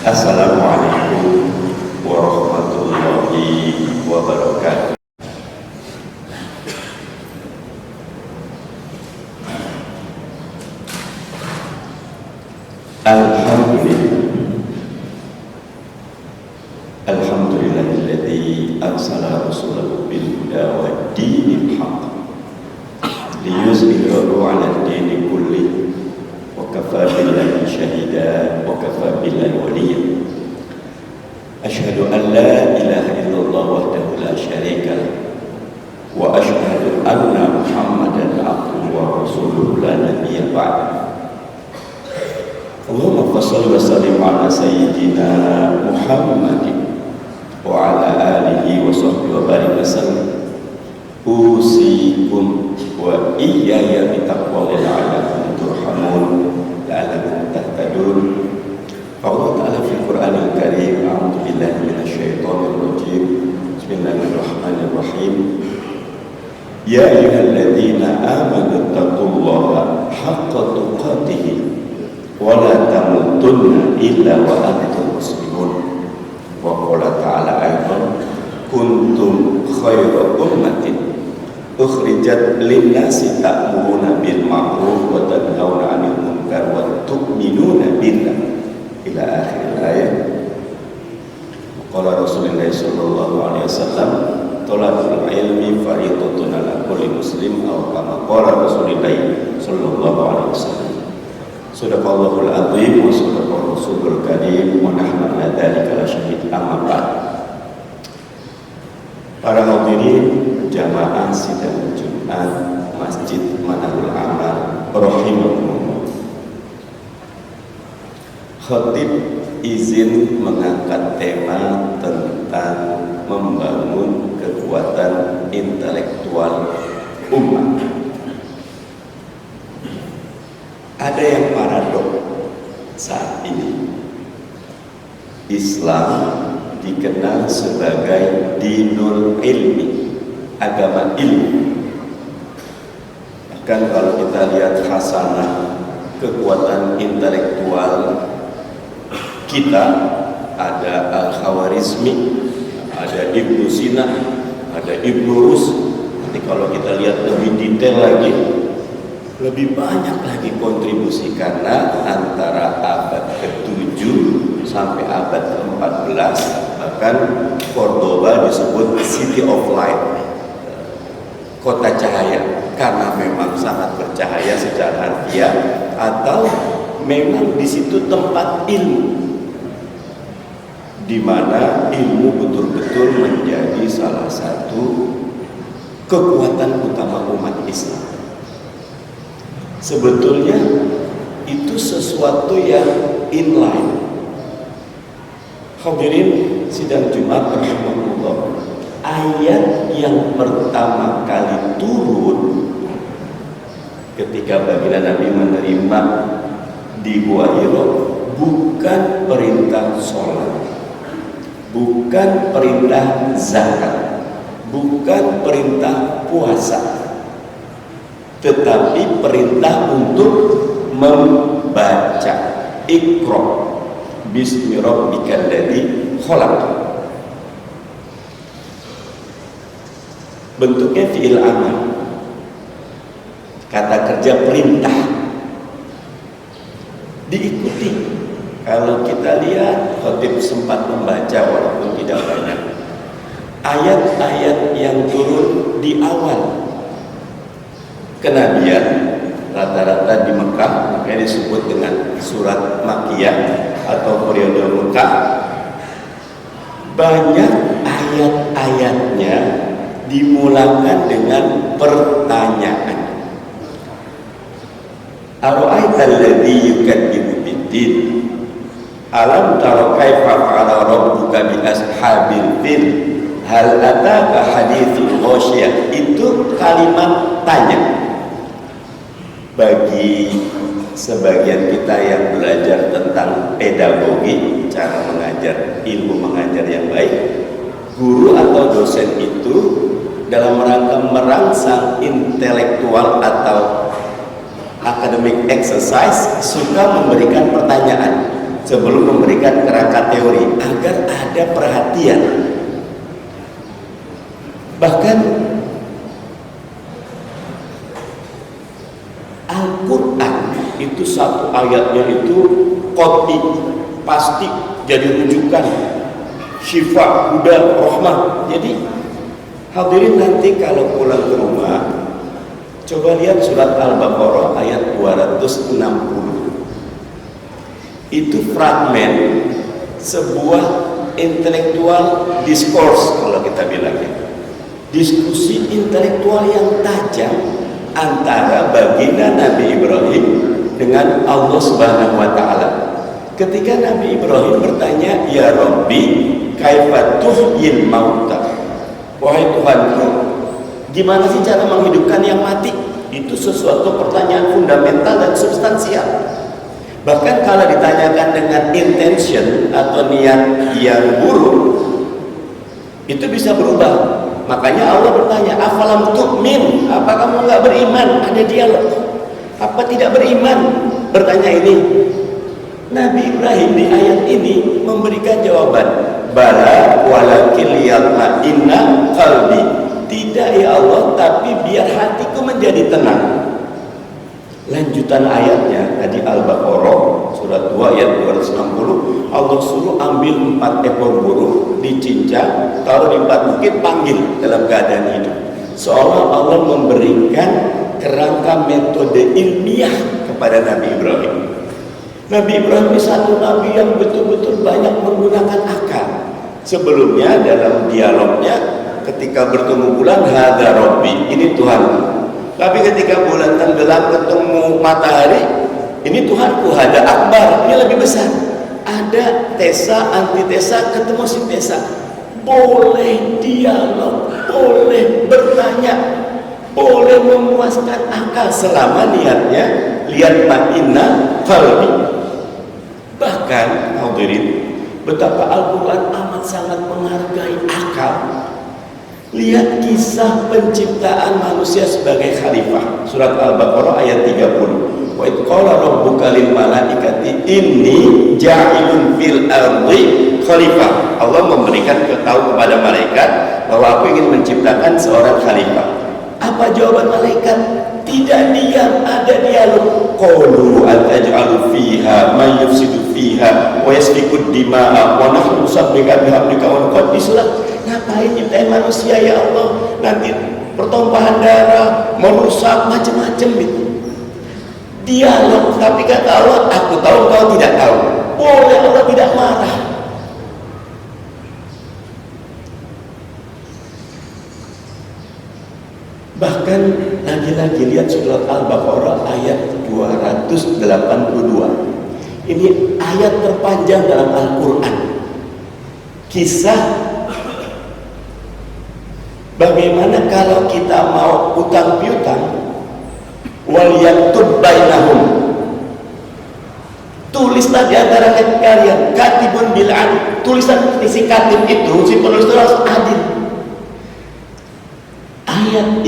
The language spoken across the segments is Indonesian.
Assalamualaikum warahmatullahi wabarakatuh. Alhamdulillahilladzi arsala rasulahu bil huda wa dinil haqq liyuzhirahu 'ala ad-dini kulli wa kafaa billahi shahida wa kafaa billahi waliyya. Asyhadu an la ilaha illallah wahdahu la syarika lah wa asyhadu anna Muhammadan abduhu wa rasuluhu la nabiyya ba'dahu. Allahumma shalli wa sallim ala sayyidina Muhammadin wa ala alihi wa sahbihi wa barik wasallam. Usikum wa iyaya bitaqwallahi la'allakum turhamun la'allakum tahtadun. Allah Ta'ala fil Qur'anil Karim, a'udzu billahi minasyaitonir rajim. Bismillahirrahmanirrahim. Ya ayyuhalladzina amanu taqullaha haqqa tuqatih wa la tamutunna illa wa antum muslimun. Wa qala ta'ala aidan kuntum khayra ummatin ukhrijat lin-nasi ta'muruna bil ma'ruf wa tanhauna 'anil munkar wa tu'minuna billah ila akhir ayat. Qala Rasulullah sallallahu alaihi wasallam talabul ilmi fardhatun 'ala kulli muslim aw kama qala Rasulullah sallallahu alaihi wasallam. Sadaqallahul azim wa sadaqar rasulul karim wa nahnu ala dzalika lasyahid. Amma ba'd. Para hadirin jamaah sidang Jumat Masjid Manarul Amal rahimahumullah. Khatib izin mengangkat tema tentang membangun kekuatan intelektual umat. Ada yang paradok saat ini. Islam dikenal sebagai dinul ilmi, agama ilmu. Bahkan kalau kita lihat khasanah kekuatan intelektual kita, ada Al-Khawarizmi, ada Ibnu Sina, ada Ibnu Rus. Nanti kalau kita lihat lebih detail lagi, lebih banyak lagi kontribusi, karena antara abad ke-7 sampai abad ke-14 bahkan Cordoba disebut City of Light, kota cahaya, karena memang sangat bercahaya secara harfiah, atau memang di situ tempat ilmu, di mana ilmu betul-betul menjadi salah satu kekuatan utama umat Islam. Sebetulnya itu sesuatu yang inline. Hadirin sidang Jumat rahimahullah, ayat yang pertama kali turun ketika baginda Nabi menerima di Gua Hira bukan perintah sholat, bukan perintah zakat, bukan perintah puasa, tetapi perintah untuk membaca. Iqra bismi rabbikal ladzi khalaq. Bentuknya fi'il amal, kata kerja perintah, diikuti. Kalau kita lihat, khatib sempat membaca walaupun tidak banyak ayat-ayat yang turun di awal kenabian, rata-rata di Mekah, makanya disebut dengan surat Makkiyah atau periode Mekah. Banyak ayat-ayatnya dimulakan dengan pertanyaan. Ara'aital ladzi yukadzibu biddin, alam tara kaifa fa'ala rabbuka bi ashabil fil, hal ataka haditsul ghasyiyah. Itu kalimat tanya. Bagi sebagian kita yang belajar tentang pedagogi, cara mengajar, ilmu mengajar yang baik, guru atau dosen itu dalam rangka merangsang intelektual atau academic exercise suka memberikan pertanyaan. sebelum memberikan kerangka teori agar ada perhatian. Bahkan Al-Quran itu satu ayatnya itu qat'i, pasti jadi rujukan, syifa, huda, rahmah. Jadi hadirin nanti kalau pulang ke rumah, coba lihat surat Al-Baqarah ayat 260. Itu fragmen sebuah intelektual discourse, kalau kita bilangnya, diskusi intelektual yang tajam antara baginda Nabi Ibrahim dengan Allah Subhanahu wa taala. Ketika Nabi Ibrahim bertanya, "Ya Rabbi, kaifa tuhyil mauta?" Wahai Tuhanku, gimana sih cara menghidupkan yang mati? Itu sesuatu pertanyaan fundamental dan substansial. Bahkan kalau ditanyakan dengan intention atau niat yang buruk, itu bisa berubah. Makanya Allah bertanya, afalam tu'min, apa kamu nggak beriman? Ada dialog. Apa tidak beriman? Bertanya ini. Nabi Ibrahim di ayat ini memberikan jawaban, bala walakin liyatma'inna qalbi. Tidak ya Allah, tapi biar hatiku menjadi tenang. Lanjutan ayatnya tadi Al-Baqarah surat 2 ayat 260, Allah suruh ambil 4 ekor burung, dicincang, taruh di 4 bukit, panggil dalam keadaan hidup. Seolah Allah memberikan kerangka metode ilmiah kepada Nabi Ibrahim. Nabi Ibrahim ini satu nabi yang betul-betul banyak menggunakan akal. Sebelumnya dalam dialognya ketika bertemu bulan, hadza rabbi, ini Tuhan. Tapi ketika bulan tenggelam ketemu matahari, ini Tuhanku, hadza akbar, ini lebih besar. Ada tesa, antitesa, ketemu sintesa. Boleh dialog, boleh bertanya, boleh memuaskan akal selama niatnya lihat ma'inna qalbi. Bahkan hadirin, betapa Al-Quran amat sangat menghargai akal. Lihat kisah penciptaan manusia sebagai khalifah. Surat Al-Baqarah ayat 30. Wa idh qala rabbuka lil malaikati inni ja'ilun fil ardi khalifah. Allah memberikan tahu kepada malaikat bahwa aku ingin menciptakan seorang khalifah. Apa jawaban malaikat? Tidak diam, ada dialog. Qalu ataj'alu fiha man yufsidu fiha wa yasfiku dima'a wa nahnu nusabbihu bihamdika wa nuqaddisu lak. Ngapain nyiptain manusia ya Allah? Nanti pertumpahan darah, merusak, macam-macam gitu. Dialog, tapi kata Allah, aku tahu kau tidak tahu. Boleh Allah tidak marah. Bahkan lagi-lagi lihat surat Al-Baqarah ayat 282. Ini ayat terpanjang dalam Al-Quran. Kisah bagaimana kalau kita mau utang piutang, wal yaktub bainahum, tulislah di antara kalian, katibun bil adl, tulisan si katib itu, si penulis itu harus adil. Ayat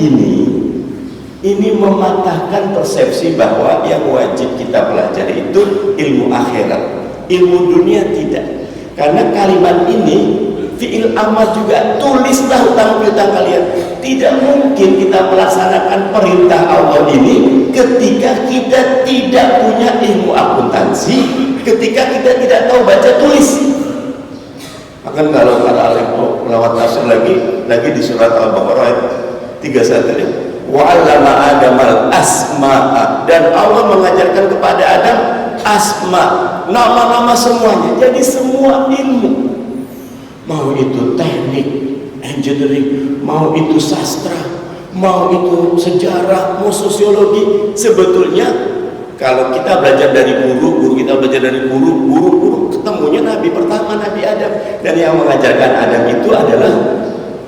ini mematahkan persepsi bahwa yang wajib kita pelajari itu ilmu akhirat, ilmu dunia tidak. Karena kalimat ini fi'il amal juga, tulislah hutang piutang kalian. Tidak mungkin kita melaksanakan perintah Allah ini ketika kita tidak punya ilmu akuntansi, ketika kita tidak tahu baca tulis. Akan kalau lewat tafsir lagi di surat Al-Baqarah ayat 31, wa 'allama Adamal asma'a, dan Allah mengajarkan kepada Adam asma, nama-nama semuanya. Jadi semua ilmu, mau itu teknik, engineering, mau itu sastra, mau itu sejarah, mau sosiologi, sebetulnya kalau kita belajar dari guru kita belajar dari guru, ketemunya Nabi pertama, Nabi Adam, dan yang mengajarkan Adam itu adalah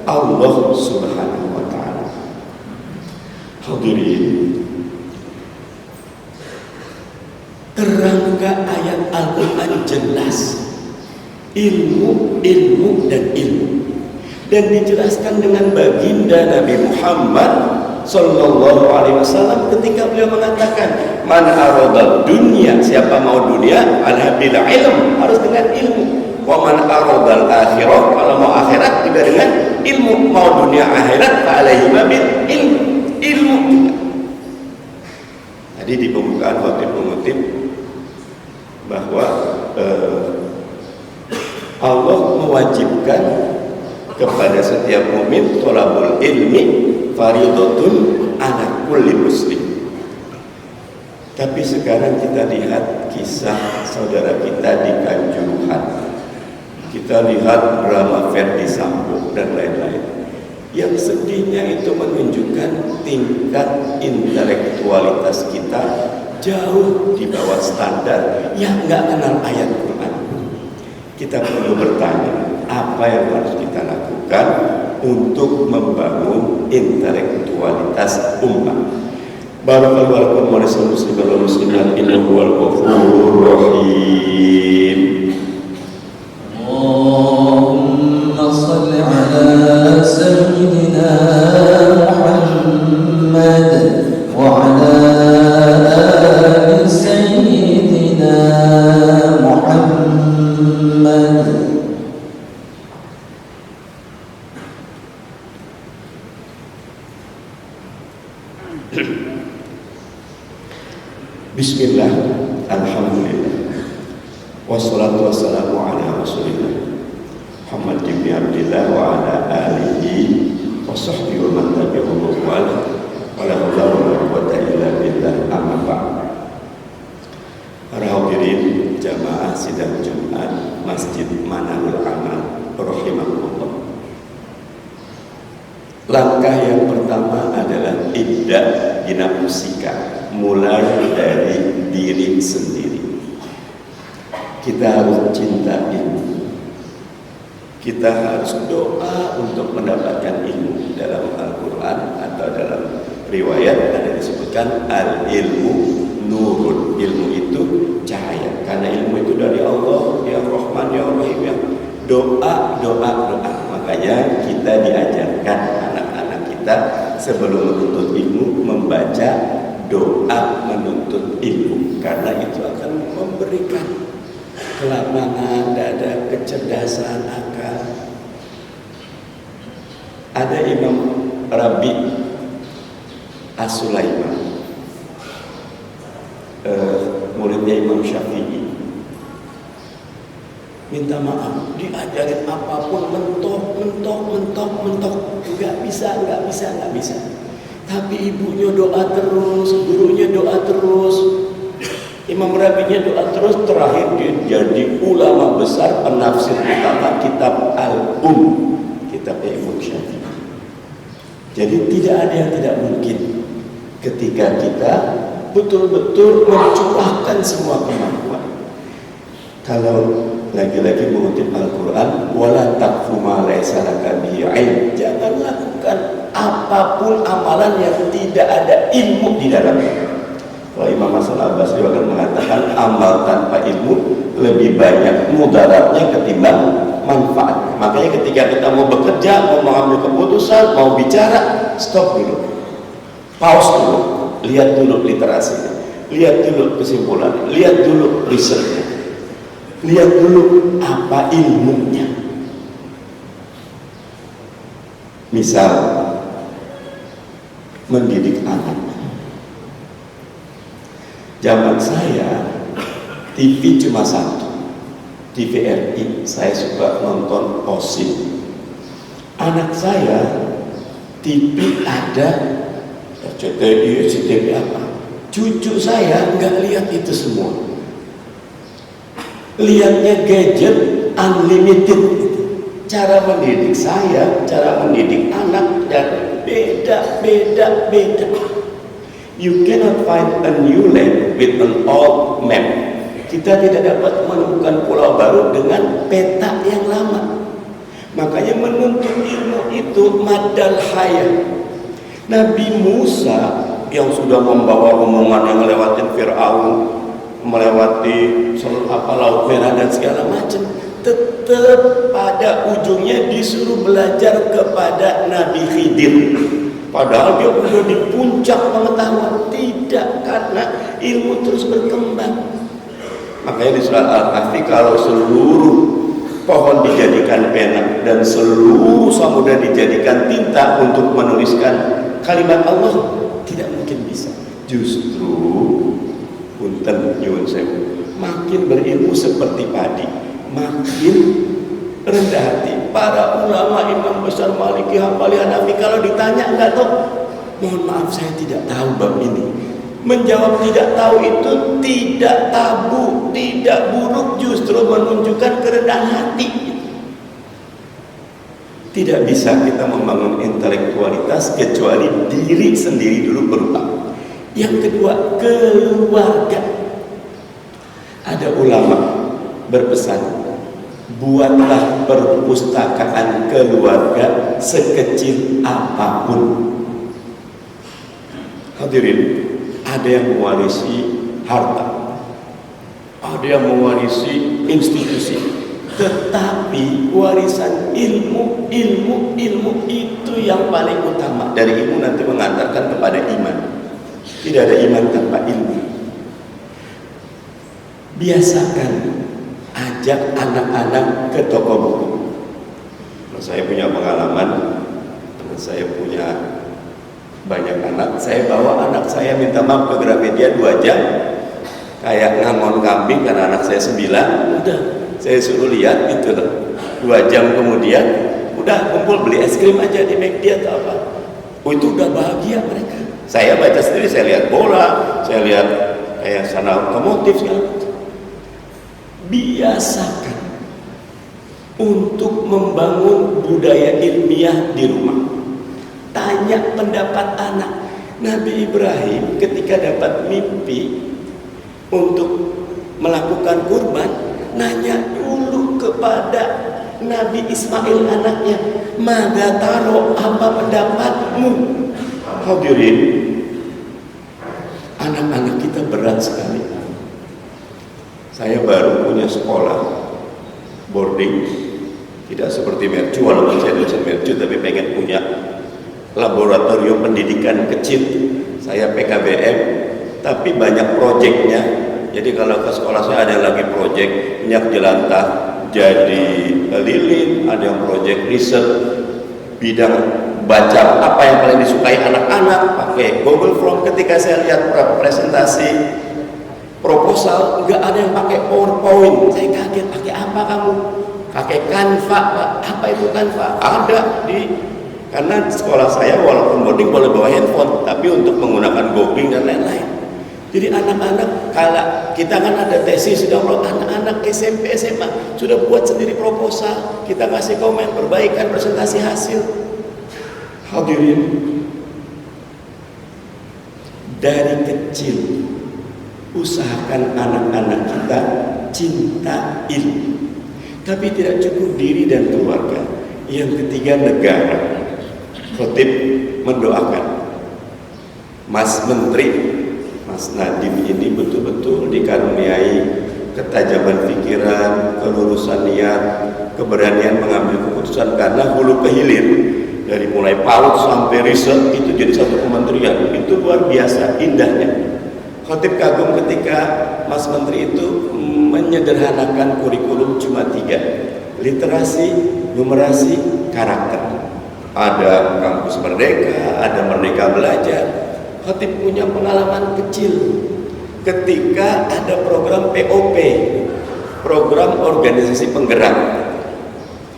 Allah Subhanahu wa ta'ala. Hadirin, kerangka ayat Al-Quran jelas, ilmu dan ilmu, dan dijelaskan dengan baginda Nabi Muhammad Sallallahu Alaihi Wasallam ketika beliau mengatakan, man aradad dunya, siapa mau dunia, ala bil ilm, harus dengan ilmu. Wa man aradal akhirah, kalau mau akhirat juga dengan ilmu. Mau dunia akhirat, fa alaihi bil ilmu. Jadi di pembukaan waktu mengutip bahwa Allah mewajibkan kepada setiap mukmin thalabul ilmi fardhatun ala kulli muslim. Tapi sekarang kita lihat kisah saudara kita di Kanjuruhan, kita lihat drama Ferdi Sambo dan lain-lain. Yang sedihnya itu menunjukkan tingkat intelektualitas kita jauh di bawah standar yang nggak kenal ayat Quran. Kita perlu bertanya, apa yang harus kita lakukan untuk membangun intelektualitas umat. Barakallahu lakum wa lisal muslimin wal muslimat innahu huwal ghafurur rahim. Allahumma shalli ala sayyidina Muhammad wa ala ali sayyidina Muhammad. Bismillah, alhamdulillah, wassalatu wassalamu ala rasulillah Muhammad ibn Abdillah wa ala alihi wa sahbihi wa man tabi'ahum wa la hawla wa la quwwata illa billah, amma ba'd. Para hadirin jamaah sidang Jumat Masjid Manarul Amal rahimakumullah. Langkah yang pertama adalah ibda binafsika, mulai dari diri sendiri. Kita harus cinta ilmu. Kita harus doa untuk mendapatkan ilmu. Dalam Al-Quran atau dalam riwayat ada disebutkan al-ilmu nurun. Ilmu itu cahaya. Karena ilmu itu dari Allah, ya Rahman, ya Rahim, ya doa. Makanya kita diajarkan anak-anak kita sebelum menuntut ilmu membaca doa menuntut ilmu, karena itu akan memberikan kelapangan dada, kecerdasan akal. Ada Imam Rabi As-Sulaiman, muridnya Imam Syafi'i. Minta maaf, diajarin apapun mentok, nggak bisa. Tapi ibunya doa terus, gurunya doa terus, Imam Rabinya doa terus. Terakhir dia jadi ulama besar, penafsir utama kitab kitabnya Imam Syafi'i. Jadi tidak ada yang tidak mungkin ketika kita betul-betul mencurahkan semua kemampuan. Kalau lagi-lagi mengutip Al-Quran, wala taqfu ma laysa laka bihi ilm, jangan lakukan apapun amalan yang tidak ada ilmu di dalamnya. Kalau Imam Hasan Al-Basri akan mengatakan amal tanpa ilmu lebih banyak mudaratnya ketimbang manfaat. Makanya ketika kita mau bekerja, mau mengambil keputusan, mau bicara, stop dulu, pause dulu, lihat dulu literasinya, lihat dulu kesimpulannya, lihat dulu risetnya, lihat dulu apa ilmunya. Misal mendidik anak. Zaman saya TV cuma satu, TVRI. Saya suka nonton OSIP. Anak saya TV ada RCTI, CTV apa. Cucu saya nggak lihat itu semua. Lihatnya gadget unlimited. Cara mendidik saya, cara mendidik anak dan beda. You cannot find a new land with an old map. Kita tidak dapat menemukan pulau baru dengan peta yang lama. Makanya menuntut ilmu itu madal hayat. Nabi Musa yang sudah membawa rombongan yang melewatin Fir'aun, melewati Laut Merah dan segala macam, tetap pada ujungnya disuruh belajar kepada Nabi Khidir. padahal dia udah di puncak pengetahuan. Tidak, karena ilmu terus berkembang. Makanya di surat Al-Kahfi, kalau seluruh pohon dijadikan pena dan seluruh samudra dijadikan tinta untuk menuliskan kalimat Allah, tidak mungkin bisa. Justru punten nyuwun sewu, makin berilmu seperti padi, makin rendah hati. Para ulama, Imam besar Maliki, Hambali, Hanafi, kalau ditanya enggak tahu, mohon maaf saya tidak tahu bab ini. Menjawab tidak tahu itu tidak tabu, tidak buruk, justru menunjukkan kerendahan hati. Tidak bisa kita membangun intelektualitas kecuali diri sendiri dulu berubah. Yang kedua, keluarga. Ada ulama berpesan, buatlah perpustakaan keluarga sekecil apapun. Hadirin, ada yang mewarisi harta, ada yang mewarisi institusi, tetapi warisan ilmu itu yang paling utama. Dari ilmu nanti mengantarkan kepada iman. Tidak ada iman tanpa ilmu. Biasakan ajak anak-anak ke toko buku. Nah, saya punya pengalaman, saya punya banyak anak, saya bawa anak saya minta maaf ke Gramedia 2 jam, kayak ngangon kambing karena anak saya 9. Udah, saya suruh lihat gitu loh. 2 jam kemudian, udah kumpul beli es krim aja di McD atau apa. Oh, itu udah bahagia mereka. Saya baca sendiri, saya lihat bola, saya lihat kayak sana otomotif segala macam. Biasakan untuk membangun budaya ilmiah di rumah. Tanya pendapat anak. Nabi Ibrahim ketika dapat mimpi untuk melakukan kurban, nanya dulu kepada Nabi Ismail anaknya, "Mada taro, apa pendapatmu?" Hadirin, anak-anak kita berat sekali. Saya baru punya sekolah boarding, tidak seperti Mercu, walaupun saya dosen Mercu, tapi pengen punya laboratorium pendidikan kecil. Saya PKBM, tapi banyak proyeknya. Jadi kalau ke sekolah saya ada yang lagi proyek minyak jelantah jadi lilin, ada yang proyek riset bidang baca apa yang paling disukai anak-anak pakai Google Form. Ketika saya lihat presentasi proposal, nggak ada yang pakai PowerPoint. Saya kaget, pakai apa kamu? Pakai Canva, Pak. Apa itu Canva? Ada di, karena sekolah saya walaupun boarding boleh bawa handphone, tapi untuk menggunakan googling dan lain-lain. Jadi anak-anak, kalau kita kan ada tesis, sudah anak-anak SMP, SMA sudah buat sendiri proposal, kita kasih komen, perbaikan presentasi hasil. Hadirin, dari kecil usahakan anak-anak kita cinta ilmu. Tapi tidak cukup diri dan keluarga. Yang ketiga, negara. Khotib mendoakan Mas Menteri, Mas Nadiem ini betul-betul dikaruniai ketajaman pikiran, kelurusan niat, keberanian mengambil keputusan, karena hulu ke hilir, dari mulai PAUD sampai riset itu jadi satu kementerian. Itu luar biasa indahnya. Khotib kagum ketika Mas Menteri itu menyederhanakan kurikulum cuma 3: literasi, numerasi, karakter. Ada kampus Merdeka, ada Merdeka Belajar. Khotib punya pengalaman kecil ketika ada program POP, program organisasi penggerak.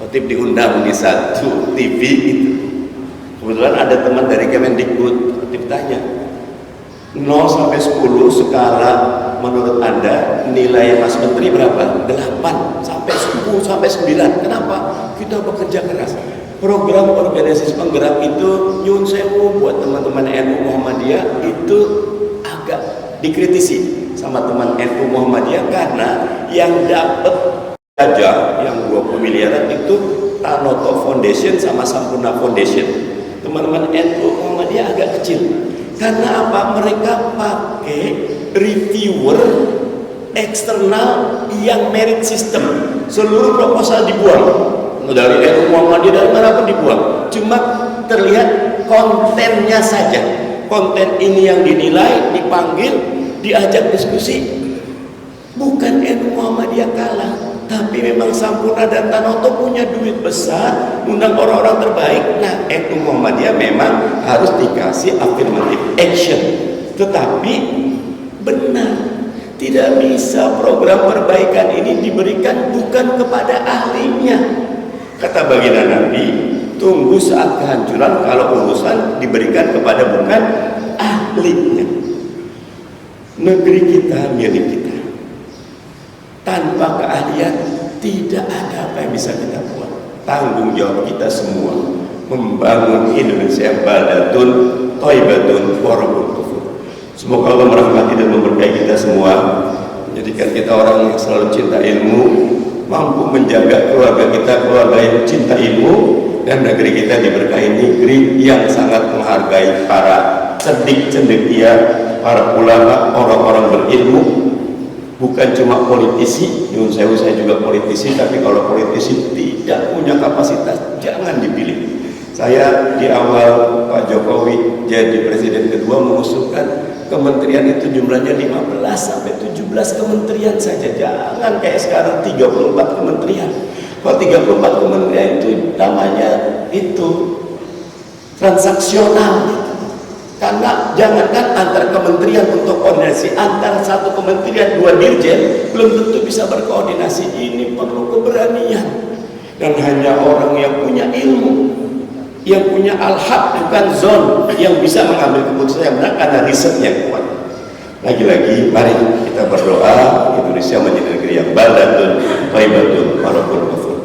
Khotib diundang di satu TV itu. Kebetulan ada teman dari Kemendikbud. Khotib tanya, 0 sampai 10 skala menurut Anda nilai Mas Menteri berapa? 8 sampai 10 sampai 9. Kenapa? Kita bekerja keras. Program organisasi penggerak itu nyun sewu buat teman-teman NU Muhammadiyah itu agak dikritisi sama teman NU Muhammadiyah, karena yang dapat aja yang 20 miliaran itu Tanoto Foundation sama Sampurna Foundation. Teman-teman NU Muhammadiyah agak kecil. Karena apa? Mereka pakai reviewer eksternal yang merit system. Seluruh proposal dibuang. Dari NU Muhammadiyah dari mana pun dibuang. Cuma terlihat kontennya saja. Konten ini yang dinilai, dipanggil, diajak diskusi. Bukan NU Muhammadiyah kalah, tapi memang Sampurna dan Tanoto punya duit besar, undang orang-orang terbaik. Nah, NU Muhammadiyah memang harus dikasih affirmative action. Tetapi benar, tidak bisa program perbaikan ini diberikan bukan kepada ahlinya. Kata baginda Nabi, tunggu saat kehancuran kalau urusan diberikan kepada bukan ahlinya. Negeri kita milik kita. Tanpa keahlian tidak ada apa yang bisa kita buat. Tanggung jawab kita semua membangun Indonesia baldatun thayyibatun wa rabbul ghafur. Semoga Allah merahmati dan memberkahi kita semua, menjadikan kita orang yang selalu cinta ilmu, mampu menjaga keluarga kita, keluarga yang cinta ilmu, dan negeri kita diberkahi negeri yang sangat menghargai para cendekia, para ulama, orang-orang berilmu. Bukan cuma politisi, nyun sewu saya juga politisi, tapi kalau politisi tidak punya kapasitas, jangan dipilih. Saya di awal Pak Jokowi jadi presiden kedua mengusulkan kementerian itu jumlahnya 15 sampai 17 kementerian saja. Jangan kayak sekarang 34 kementerian. Kalau 34 kementerian itu namanya itu transaksional. Karena jangankan antar kementerian untuk koordinasi, antar satu kementerian 2 dirjen belum tentu bisa berkoordinasi. Ini perlu keberanian, dan hanya orang yang punya ilmu, yang punya al-haq bukan zon, yang bisa mengambil keputusan yang benar karena risetnya kuat. Lagi-lagi mari kita berdoa Indonesia menjadi negeri yang baldatun thayyibatun wa rabbul ghafur.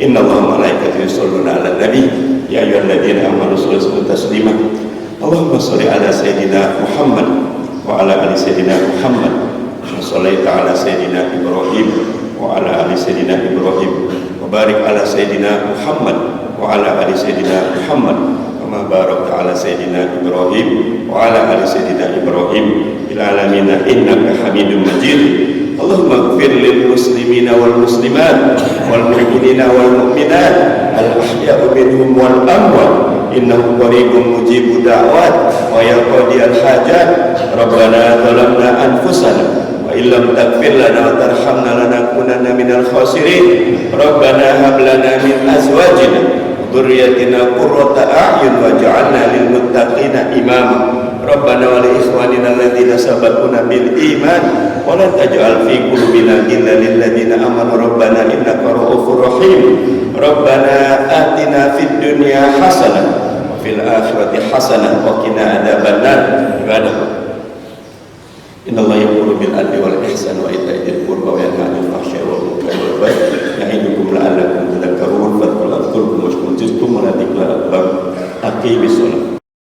Innallaha malaikatahu yusholluna 'alan nabi ya ayyuhalladzina amanu shollu taslima. Allahumma sholli ala sayyidina Muhammad wa ala ali sayyidina Muhammad wa shallaita ala sayyidina Ibrahim wa ala ali sayyidina Ibrahim wa barik ala sayyidina Muhammad wa ala ali sayyidina Muhammad kama barakta ala sayyidina Ibrahim wa ala ali sayyidina Ibrahim fil alamin innaka Hamidum Majid. Allahumma ighfir lil muslimina wal muslimat wal mu'minina wal mu'minat al ahya'u minhum wal amwat innahu qaribun mujibud da'wat wa yaqdi al hajat. Rabbana zalamna anfusana wa illam taghfir lana wa tarhamna lanakunanna minal khasirin. Rabbana hab lana min azwajina wa dhurriyyatina qurrata a'yun waj'alna lil muttaqina imama. Rabbana wa li ikhwanina alladziina sabaquna bil iman wa la taj'al fi qulubina ghillan lil ladzina amanu rabbana innaka ra'ufur rahim. Rabbana atina fid dunya hasanah wa fil akhirati hasanah wa qina adzabannar. Innallaha ya'muru bil adli wal ihsani wa ita'i dzil qurba wa